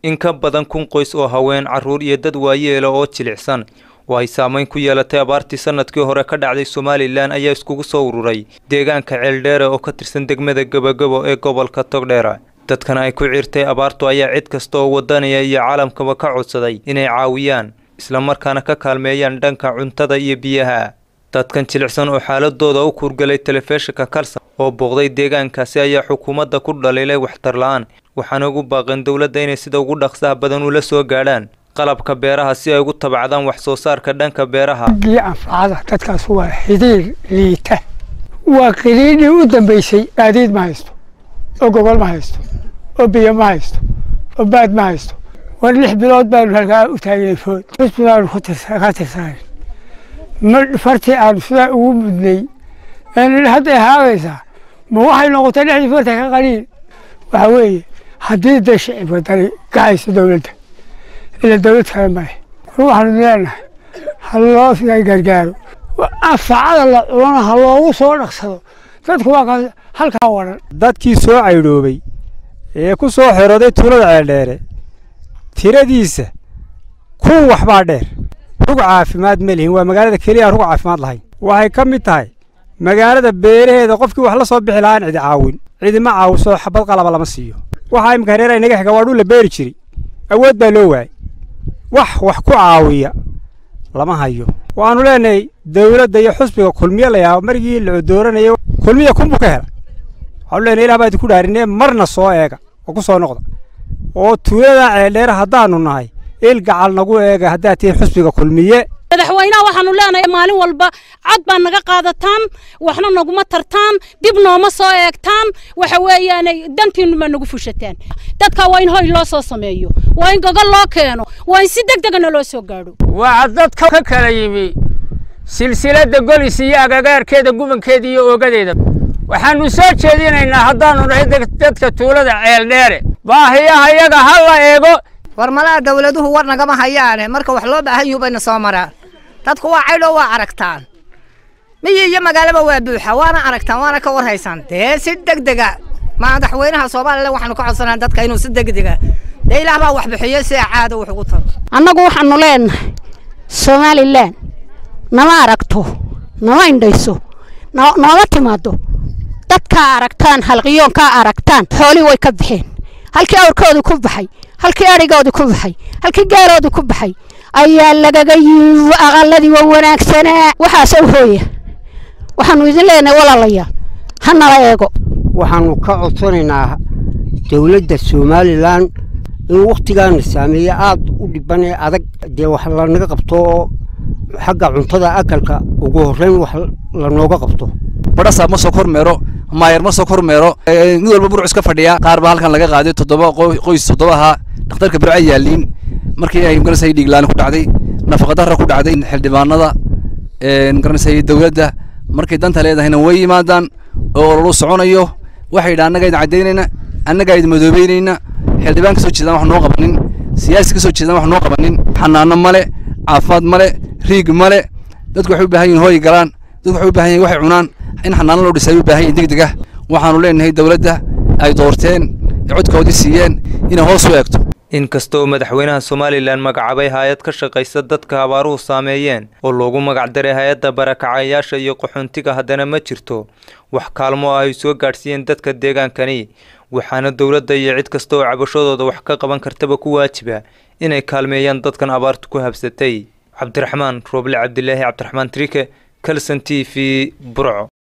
in ka badan 1,000 qoys oo haween caruur iyo dad waayeel oo jilicsan oo ay saameyn ku yeelatay abaartii sanadkii hore ka dhacday Somaliland ayaa iskugu soo ururay deegaanka Ceeldheere oo ka tirsan degmada Gabagabo ee gobolka Togdheer. dadkan ay ku ciirtay abaartu ayaa cid kasta oo wadanaya iyo caalamkaba ka codsaday inay caawiyaan isla markaana ka kaalmeeyaan dhanka cuntada iyo biyaha. dadkan jilicsan oo xaaladooda u kurgalay telefishinka Kalsan oo booqday deegaankaasi ayaa xukuumadda ku dhaleelay waxtar la'aan waxaana ugu baaqan dawladda inay sida ugu dhaqsaha badan ula soo gaadhaan qalabka beeraha si ay ugu tabacdaan wax soo saarka dhanka beeraha. anfacada dadkaas waa xiriir liita waa qiriidii u dambeysay adeed ma haysto oo gobol ma haysto oo biyo ma haysto oo baad ma haysto war 6 bilood baan halkaa u taagay food hospital ku tirsan mar farti aan sida ugu mudnay aan hadda haawaysa ma waxay noqotay 6 farti ka qaliil waxa weeye haddii shacab wadani gaayso dawladda ila dawlad kale ma ruuxan leenahay haloo fiay gargaaro afacada la cunana haloo soo dhaqsado dadku waa halka waran dadkii soo cayroobay ee ku soo xirooday tuulada Ceeldheere tiradiisa ku waxba dheer rug caafimaad ma leeyin waa magaalada kaliya rug caafimaad lahayn waxay ka mid tahay magaalada beeraheeda qofkii wax la soo bixi lahaan cid caawin cid ma caawiso xabad qalab lama siiyo waxa imka reeray inaga xiga waa dhul la beeri jiray awood baa loo waayay wax ku caawiya lama hayo waanu leenahay dawladda iyo xusbiga kulmiye la yaab markii la dooranayo kulmiye kumbu ka hela waxaanu leenahay ilaa baad ku dhaarinay marna soo eega oo ku soo noqda oo tuulada Ceeldheere haddaanu nahay il gacal nagu eega haddaa tii xusbiga kulmiye madaxweynaha waxaanu leenahay maalin walba cad baan naga qaadataan waxna naguma tartaan dib nooma soo eegtaan waxa weeyaan dantiinu ma nagu fushataan dadka waa in hoy loo soo sameeyo waa in gogol loo keeno waa in si degdeg ah loo soo gaadho waa dadka ka kala yimi silsilada golis iyo agagaarkeeda gubankeeda iyo oogadeeda waxaanu soo jeedinaynaa haddaanu nahay dadka tuulada Ceeldheere baahiyaha iyaga hal la eego warmalaha dawladuhu war nagama hayaan marka wax loo baahan yahay bayna soo maraan dadku waa caylo waa aragtaan miyiga magaalada waa buuxa waana aragtaan waana ka war haysan si degdeg ah madaxweynaha Soomaaliland waxaanu ka codsanaa dadka inuu si degdeg ah Ilaahay baa wax bixiyo si caado wax ugu tar annagu waxaanu leenahay Somaliland nama aragto nama indhayso nama timaado dadka aragtaan halqiyoon ka aragtaan xooli way ka bixeen halkii awrkoodu ku baxay halkii arigoodu ku baxay halkii gaaloodu ku baxay ayaa lagaga yimi aqaladii wanaagsanaa waxa soo hooya waxaanu idin leenahay walaalayaal hana la eego waxaanu ka codsanaynaa dawladda Somaliland in waqtigan saameeyo aad u dhibanay adag de wax la naga qabto xagga cuntada akalka ugu horeyn wax la nooga qabto badhasa ma soo kormeero maayar ma soo kormeero mid walba burc iska fadhiya qaar ba halkan laga qaaday 7 qoys 7 aha dhakhtarka burca yaaliin markii ay garsay dhiglaan ku dhacday nafaqa darro ku dhacday xildhibaanada garsay dawladda markii danta leedahayna way yimaadaan oo loo soconayo waxay dhaanaga cadeynayna annaga ay madoobeynayna xildhibaan ka soo jeedaan wax noo qabanin siyaasi ka soo jeedaan wax noo qabanin xanaano male caafimaad male riig male dadku waxay u baahan yihiin hooy galaan dadku waxay u baahan yihiin waxay cunaan in xanaano loo dhisay u baahan yihiin degdeg ah waxaanu leenahay dawladda ay doorteen codkoodii siiyeen inay hoos u eegto inkastoo madaxweynaha Somaliland magacaabay hay'ad ka shaqeysa dadka abaaruhu saameeyeen oo loogu magac daray hay'adda barakacayaasha iyo qaxoontiga haddana ma jirto wax kaalmo ay soo gaarsiiyeen dadka deegaankani waxaana dawladda iyo cid kasta oo cabashadooda wax ka qaban kartaba ku waajiba inay kaalmeeyaan dadkan abaartu ku habsatay. Cabdiraxmaan Rooble Cabdilaahi Cabdiraxmaan Trike Kalsan TV Burco.